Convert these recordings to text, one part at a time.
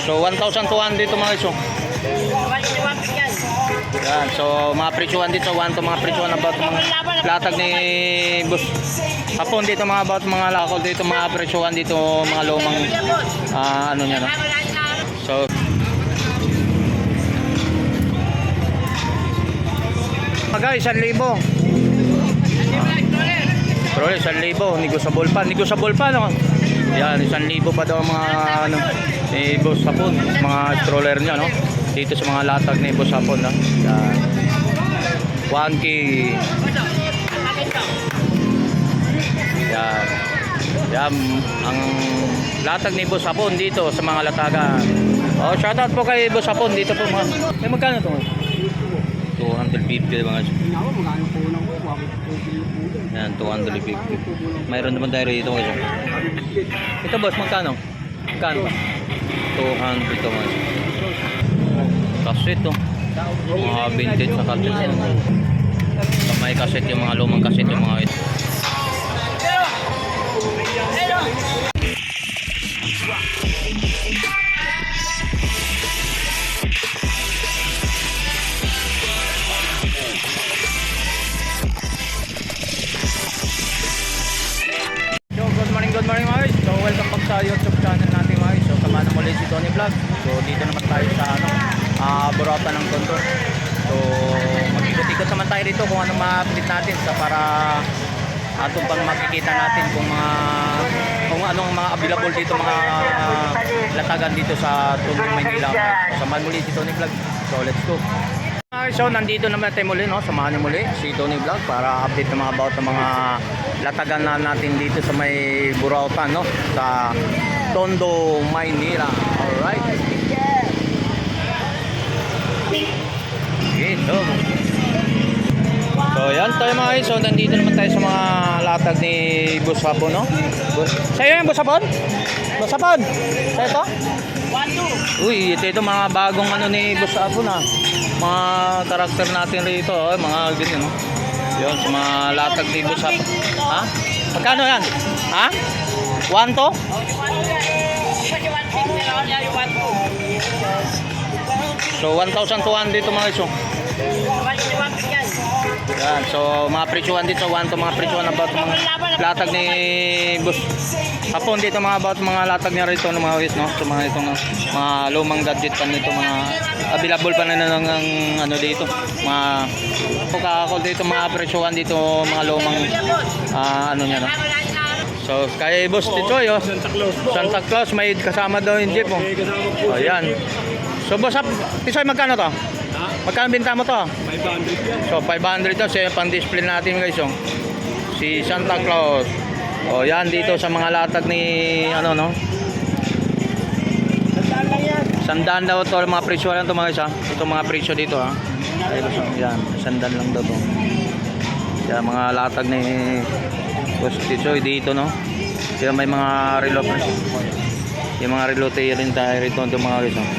So 1,200 dito mga iso. Yan, so mga presyuhan dito, mga presyuhan about mga latag ni Boss Hapon dito, mga about mga lakol dito, mga presyuhan dito, mga lumang ano niya, no? So mga 1,000. Pero 1,000, negosable pa, no? Yan, 1,000 pa daw mga ano ni Boss Hapon, mga stroller niya, no? Dito sa mga latag ni Boss Hapon, no? Yan. 1K. Yan. Yan ang latag ni Boss Hapon dito sa mga latagan. Oh, shoutout po kay Boss Hapon dito po, mga. Eh, magkano to? 250 mga. Yan, 250. Mayroon naman tayo rito guys. Ito boss, magkano? Magkano ba? 200 to mga. Kaset to. Mga vintage na kaset. May kaset yung mga lumang kaset yung mga ito. Good morning mga guys. So welcome back sa YouTube channel natin mga guys. So kasama muli si Tony Vlog. So dito naman tayo sa ano, Burautan ng Tondo. So mag-ikot-ikot naman tayo dito kung anong ma-update natin sa para atong pang makikita natin kung anong mga available dito, mga latagan dito sa Tondo, Maynila. Samahan muli si Tony Vlog. So let's go. So nandito naman tayo muli, no? Samahan niyo muli si Tony Vlog para update naman about ng mga latagan na natin dito sa may Burautan, no? Sa Tondo, Maynila. Alright. Okay, so yan tayo mga guys. So nandito naman tayo sa mga latag ni Boss Hapon, no? Sa'yo yan, Boss Hapon? Boss Hapon? Sa'yo ito? Uy, ito mga bagong ano ni Boss Hapon, ha? Mga karakter natin rito, oh, mga ganyan, no? Yun, sa mga latag ni Boss Hapon. Ha? Magkano yan? Ha? 1 to? So 1,200 dito mga iso. Yan, so mga presyuhan dito, mga presyuhan about mga latag ni Boss Hapon dito, mga about mga latag niya rito ng mga guys, no? So mga itong mga lumang gadget pa nito, mga available pa na ng ano dito, mga kakakol dito, mga presyuhan dito, mga lumang ano niya, no? So kay Boss Tichoy, oh, Santa Claus, may kasama daw yung jeep, oh. Ayan. So Boss Tichoy, magkano to? Magkano binta mo to? 500 yan. So 500 to, siya pang display natin guys, oh. Si Santa Claus. Oh, yan dito sa mga latag ni ano, no? Sandaan daw to, mga presyo lang to mga guys, ha. Ito mga presyo dito, ha. Ay, yan, sandaan lang daw to. Yan mga latag ni Boss Tichoy dito, no? Kaya may mga relo, yung mga relo tayo rin tayo rito ito mga guys, oh.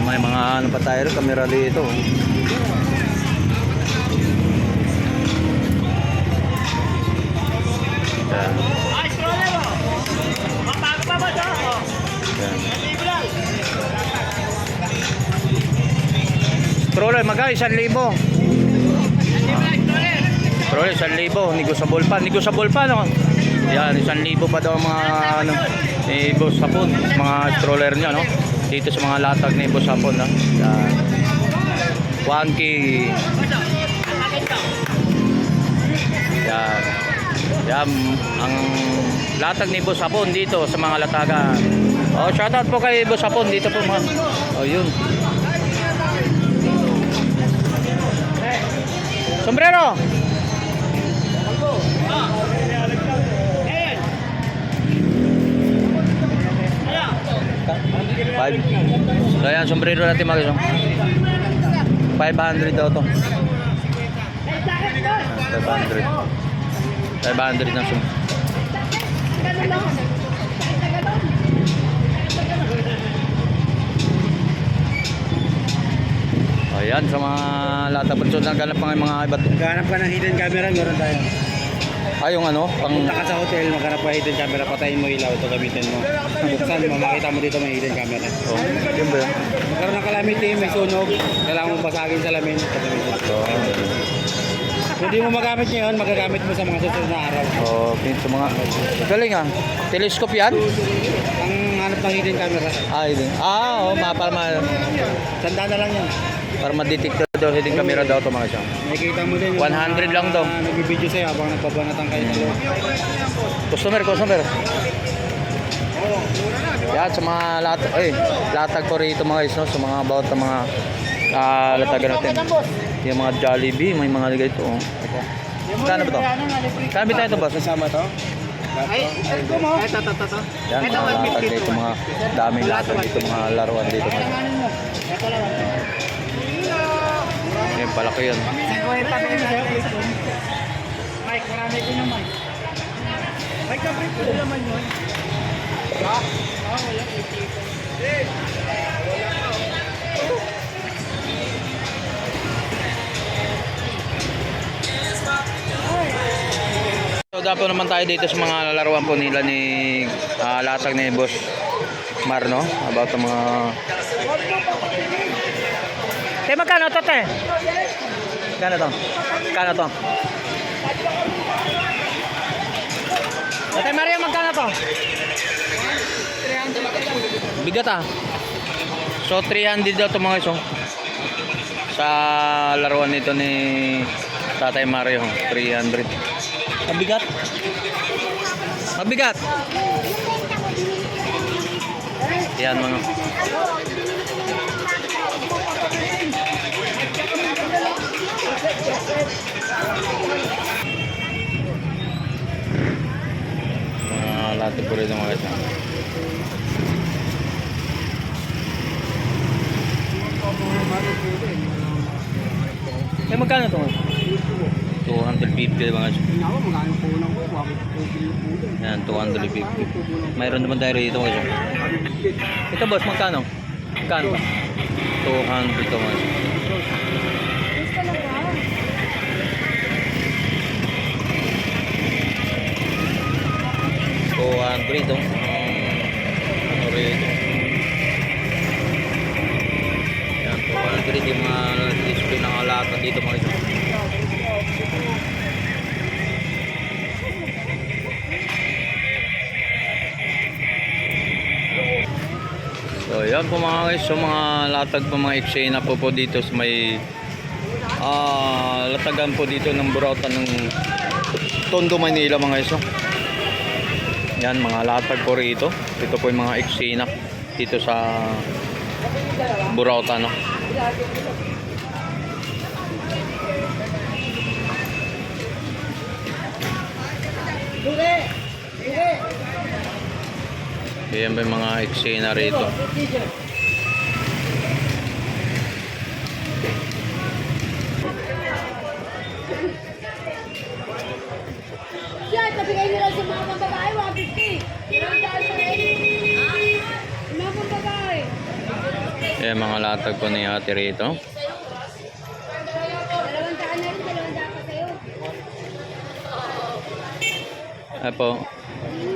May mga ano pa tayo rin, camera dito. Yan. Stroller, magay 1,000. Stroller 1,000, negosable pa, no? Yan, 1,000 pa daw mga ano ni Boss Hapon, mga stroller niya, no? Dito sa mga latag ni Boss Hapon, no? Yan. 1K. Yan. Yan ang latag ni Boss Hapon dito sa mga latagan. Oh, shoutout po kay Boss Hapon dito po, mga. Oh, yun. Sombrero. Five. So yan, sombrero natin mga guys. 500 daw to. 500. 500 na sombrero. Ayan, sa mga lahat ng pagsunod, naghanap pa ng mga iba't... Maghanap ka ng hidden camera, meron tayo. Yung ano, pang... Punta ka sa hotel, maghanap ka hidden camera, patayin mo ilaw, ito gamitin mo. Buksan mo, makita mo dito may hidden camera. Oh, yun ba yun? Magkaroon ng calamity, may sunog, kailangan mo basagin sa lamin. Kung di mo magamit ngayon, magagamit mo sa mga susunod na araw. Okay, sa mga... Galing ah. Telescope yan? Ang hanap ng hidden camera. Yun. Para Tanda na lang yan. para ma-detect daw hidden camera daw ito mga siya. Nakikita mo din yung 100 lang daw. Nagbibideo sa'yo habang nagbabanatan kayo ng loob. Customer. Yan, sa mga latag ko rito mga guys, no? Sa mga about ng mga latagan natin. Yung mga Jollibee, may mga ligay ito. Kano ba ito? Kano ba ito ba? Kasama to? Yan, mga latag dito, mga daming latag dito, mga laruan dito. Yan, palaki yan. Mike, marami ko na Mike. Mike, kapit ko naman yun. Ha? Wala. So dapat naman tayo dito sa mga laruan po nila ni latag ni Boss Marno about ang mga... magkano to, te? Magkano to? Ate Maria, magkano to? 300. Bigat ah. So 300 daw to mga iso. Sa laruan nito ni Tatay Mario, 300. Mabigat. Yan mga. Latag ko rin mga ito. Magkano ito? 250 mga ito. Yan, 250. Mayroon naman tayo rito mga ito. Ito boss, magkano? Magkano ba? 200 ito mga ito. 200 ito. Ano rito? Yan, 200 yung mga display ng alata dito mga ito. So yan po mga guys, so mga latag po mga eksena po dito sa may latagan po dito ng Burautan ng Tondo, Manila mga guys. Yan, mga latag po rito. Ito po yung mga eksena dito sa Burautan, no? Yan ba yung mga eksena rito? Yan, nabigay nila sa mga babae, 150. Pinagdaan pa rin. Mga babae. Yan, mga latag po ni ate rito. 200 na rin, 200 pa sa'yo. Ay po.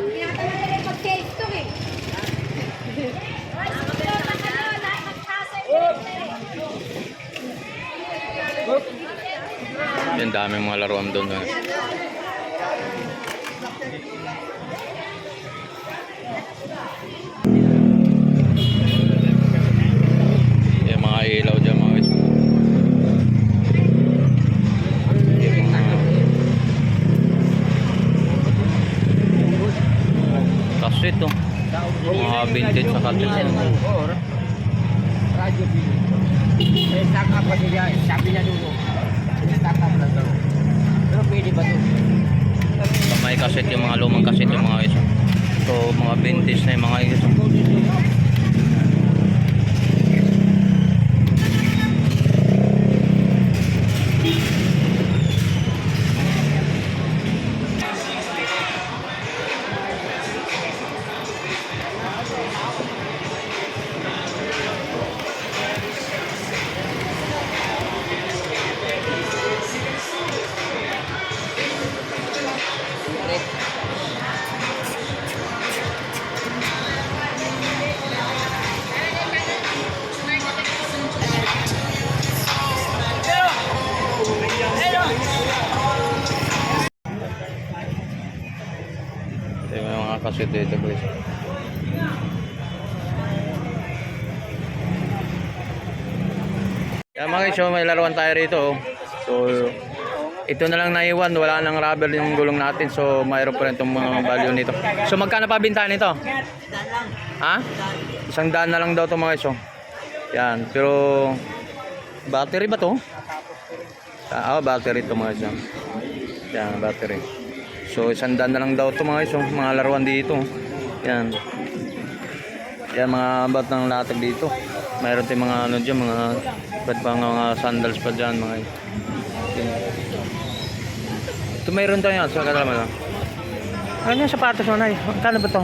Pinakatawa nila yung pag-cake to eh. Yan, daming mga laruan doon. Yan, mga ilaw dyan mga guys. Kaset to. Mga vintage sa kaset. Radyo Pili. Stack up kasi niya, sabi niya dulu. Stack up lang daw. Pero pwede ba ito? May kaset yung mga lumang kaset yung mga guys. So mga vintage na yung mga guys. nakasit dito guys. Yan mga guys, so may laruan tayo rito. Oh. So ito na lang naiwan, wala nang rubber yung gulong natin. So mayroon pa rin itong mga value nito. So magkano pa bintahan nito? Ha? 100 na lang daw ito mga guys. Oh. Yan, pero battery ba to? Battery ito mga guys. Oh. Yan, battery. So 100 na lang daw ito mga guys. Oh. Mga laruan dito. Yan. Yan mga bat ng latag dito. Mayroon tayong mga ano dyan, mga ba't pa mga sandals pa dyan mga guys. Yan. Ito mayroon tayo yan. So kasama lang. Ano yung sapatos mo na eh? Magkano ba to?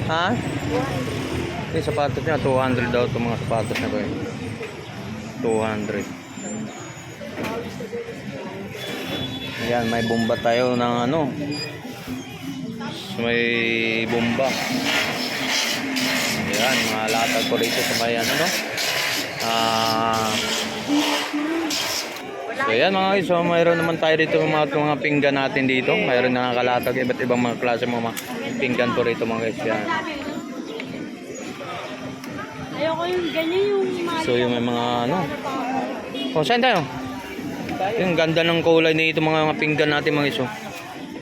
Ha? Yung sapatos niya, 200 daw itong mga sapatos na ko eh. 200. Ayan, may bomba tayo ng ano. May bomba. Ayan, mga latag ko rito sa may ano, no? So ayan mga guys, so mayroon naman tayo dito mga pinggan natin dito. Mayroon na nakalatag, iba't ibang mga klase mga pinggan po rito mga guys. Yan. Ayoko yung ganyan yung So yung may mga ano. Oh, saan tayo? Yung ganda ng kulay nito mga pinggan natin mga guys. Oh.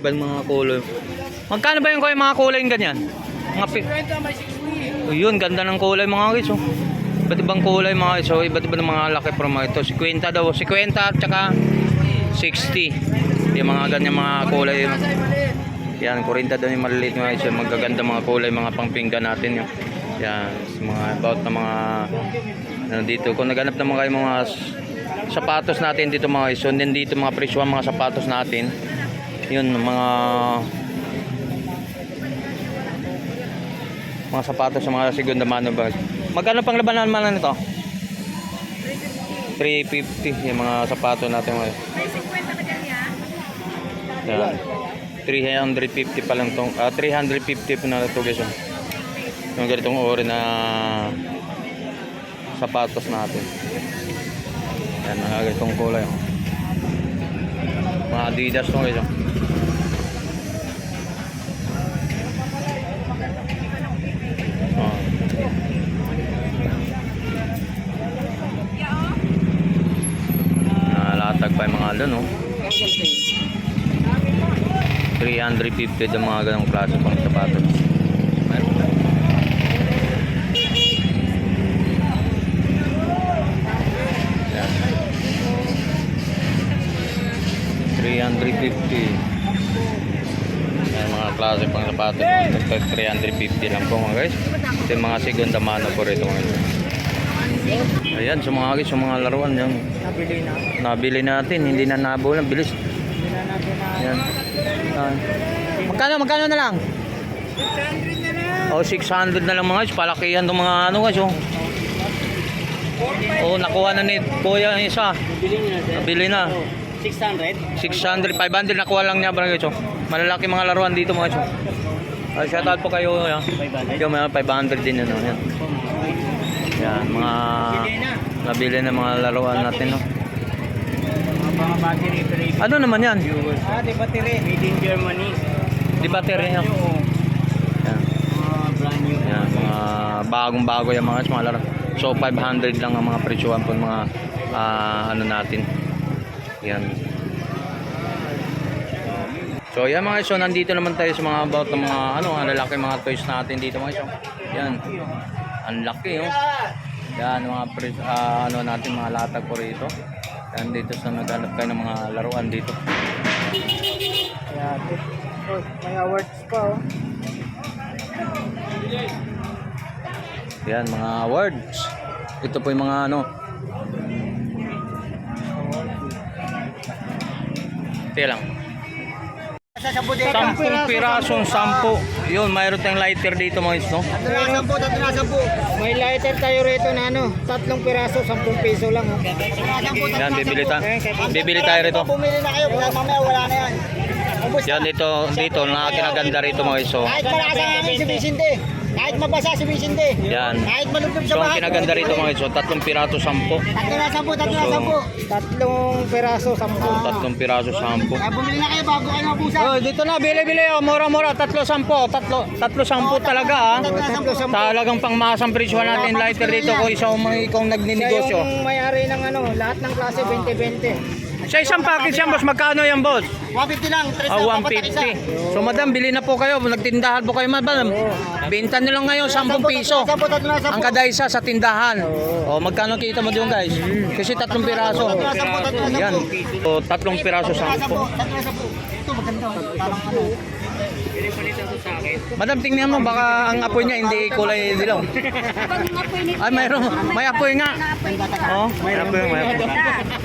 Ibang mga kulay. Magkano ba yung mga kulay yung ganyan? Mga yun, ganda ng kulay mga guys. Oh. Iba't ibang kulay mga guys. So iba't ibang mga laki pro mga ito. 50 daw, 50 at saka 60. Yung mga ganyan mga kulay. Yan, 40 daw yung maliliit mga guys. So, magaganda mga kulay, mga pangpinggan natin yun. Yan, mga about na mga ano dito. Kung naghanap naman kayo mga sapatos natin dito mga guys. So din dito mga presyo mga sapatos natin. Yun, mga sapatos sa mga segunda mano ba. Magkano pang labanan man nito? 350 yung mga sapatos natin mga. May 50 ka dyan Yan. 350 pa lang tong 350 po na ito guys. Yung ganitong ori na sapatos natin. Yan, mga ganitong kulay. Mga Adidas to guys. Latag pa yung mga ano, no? 350 yung mga ganong klase pang sapatos. Yan. 350. Yan mga klase pang sapatos. 350 lang po mga guys. Ito yung mga segunda mano po rito ngayon. Ayan, so mga guys, so mga laruan yan. Nabili natin, hindi na nabulan, bilis. Ayan. Magkano na lang? 600 na lang. Oh, 600 na lang mga guys, palakihan itong mga ano guys. Oh, nakuha na ni Kuya yung isa. Nabili na. 600? 600, 500 nakuha lang niya barangay guys. Malalaki mga laruan dito mga guys. Ay, shout out po kayo. Yan. 500? Yung mga 500 din yun. Yan. Yan, mga nabili na mga laruan natin, no? Mga battery. Ano naman yan? Di battery. Made in Germany. Di battery niya. Yan. Brand new. Yan, mga bagong-bago yung mga laruan. So 500 lang ang mga presyuhan po mga ano natin. Yan. So yan mga iso, nandito naman tayo sa mga about ng mga ano, ang lalaki mga toys natin dito mga iso. Yan. Ang laki, oh. Yan, mga ano natin, mga latag po rito. Yan, dito sa naghanap kayo ng mga laruan dito. Yeah, may awards pa, oh. Yan, mga awards. Ito po yung mga ano. Ito lang. 10 pirasong 10. Yun, mayroon tayong lighter dito mga iso. May lighter tayo rito na ano, 3 piraso, 10 piso lang. Oh. Yan, bibili tayo rito. Bumili na kayo, kaya mamaya wala na yan. Yan, dito na kinaganda rito mga iso. Kahit marasa namin si Vicente. Kahit mabasa si Vicente. Yan. Kahit malublob sa So, ang bahay. kinaganda rito mga guys, so, 3 piraso, 10. Tatlo na 10, tatlo na 10. Tatlong peraso, 10. So, 3 piraso, 10. Bumili na kayo bago kayo mabusan. Oh, dito na, bili-bili. Oh, mura-mura. 3-10. 3-10 talaga, ha. Talagang pangmasang presyo natin lighter dito ko isang mga ikaw Siya nagninegosyo. yung may-ari ng lahat ng klase 20-20. Sa isang package yan, boss, magkano yan, boss? 150 lang, 3 Ah, na papatak isa. 150. So, madam, bili na po kayo. Nagtindahan po kayo, madam. Benta nyo lang ngayon, 10 piso. Tatlo na 10. Ang kada isa sa tindahan. O, magkano kita mo doon, guys? Kasi 3 piraso. Yan. So, 3 piraso, 10. Ito maganda. Parang Madam, tingnan mo, baka ang apoy niya hindi kulay dilaw. Pag apoy nito. Ay, may apoy nga. Oh, may apoy.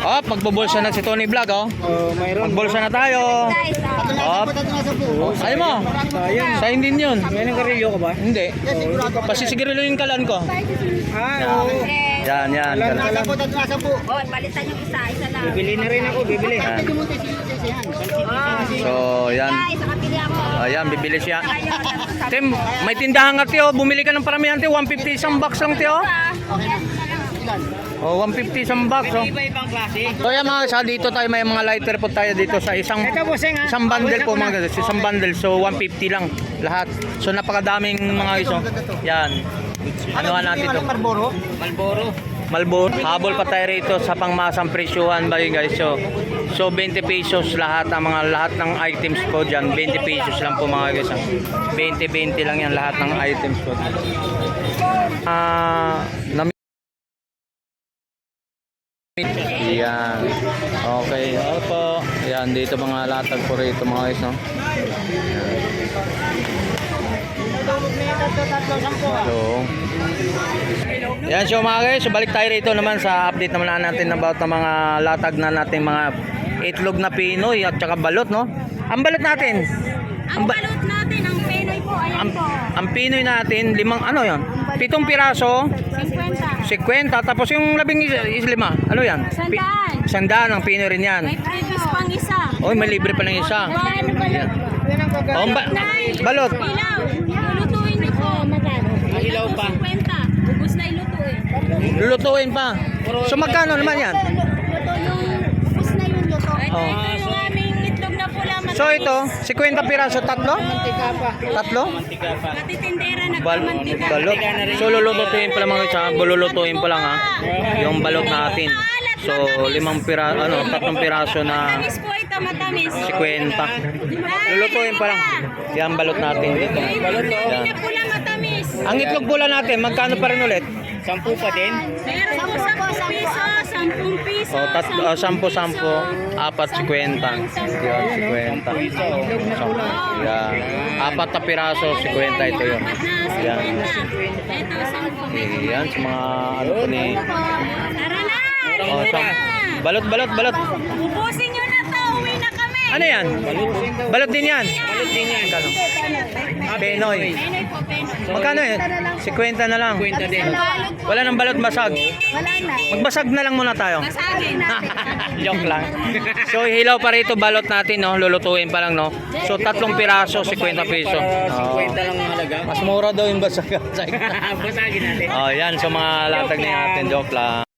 Oh, magbubulsa na si Tony Vlog, oh. mayroon. Magbulsa na tayo. Guys, Tatlo na Oh. 10, tatlo na 10. Ay mo, sa hindi yun. May nang karilyo ka ba? Hindi. Yes, sigurado ka. Pasisigurilo yung kalan ko. Oo. Yan, yan. Tatlo Kalan. na 10, tatlo na 10. Oh, palitan yung isa lang. Bibili na rin ako, bibili. Yan. Medyo munti yan. So, yan. Guys, nakapili ako. Ayan, bibili siya. Ayaw na to sa Tim, may tindahan ka, Tio. Bumili ka ng paramihan, Tio. 150 isang box lang, Tio. Oh, 150 isang box, oh. Iba-ibang klase. So, yan mga sa dito tayo, may mga lighter po tayo dito sa isang Ito, bossing, ha? isang bundle po Isa ko mga na. guys. Isang bundle. So, 150 lang lahat. So, napakadaming mga iso. Yan. Ano natin to? Marlboro? Malbon. Habol pa tayo rito sa pangmasang presyuhan ba yun guys. So 20 pesos lahat ang mga lahat ng items ko diyan. 20 pesos lang po mga guys. 20 lang yan lahat ng items ko. Yan. Okay. Opo. Yan dito mga latag po rito mga guys, no. So, yan so mga guys, so balik tayo rito naman sa update naman natin about ng mga latag na natin mga itlog na Pinoy at saka balot, no? Ang balot natin. Ang balot natin, ang Pinoy po, ayan po. Ang Pinoy natin, limang ano yan? 7 piraso, 50. 50, tapos yung labing lima, ano yan? Sandaan. Sandaan, ang Pinoy rin yan. May previous pang isa. Oy, may libre pa ng isa. Ano balot? Oh, balot. Ilaw. Lulutuin niyo po. Ilaw pa. 50. Ubus na ilutuin. Lulutuin pa. So magkano naman yan? Luto yung ubus na yung luto. Ito, Oh. ito yung aming itlog na pula. So ito, 50 piraso, tatlo? Tatlo? Katitindera Balot. nagpamantika. So lulutuin pa lang mga isa, lulutuin pa lang ha. Yung balot natin. So 5 piraso, 3 piraso na Matamis po ito, matamis. 50. Lulutuin pa lang. Yan balot natin dito. Balot Yan. na pula, matamis. Ang itlog pula natin, magkano pa rin ulit? 10 pa din. Meron po 10 piso, 10 piso, O, 10, 4, 50. Yan, 50. Yan. 4 na piraso, 50 ito yun. Yan. Ito, 10. Yan, sa mga ano po ni... Tara na! Oh, Halika na! balot. Ubusin nyo na to! Uwi na kami! Ano yan? Balot din yan. Magkano? Pinoy. Penoy po, Penoy. Magkano yan? 50 na lang. Balot po. Wala nang balot basag. Wala na. Magbasag na lang muna tayo. Masagin natin. Joke lang. So hilaw pa rito balot natin, no. Lulutuin pa lang, no. So 3 piraso, 50 piso. Oh. 50 lang ang halaga. Mas mura daw yung basag. Basagin natin. Oh, yan so mga latag na natin, joke lang.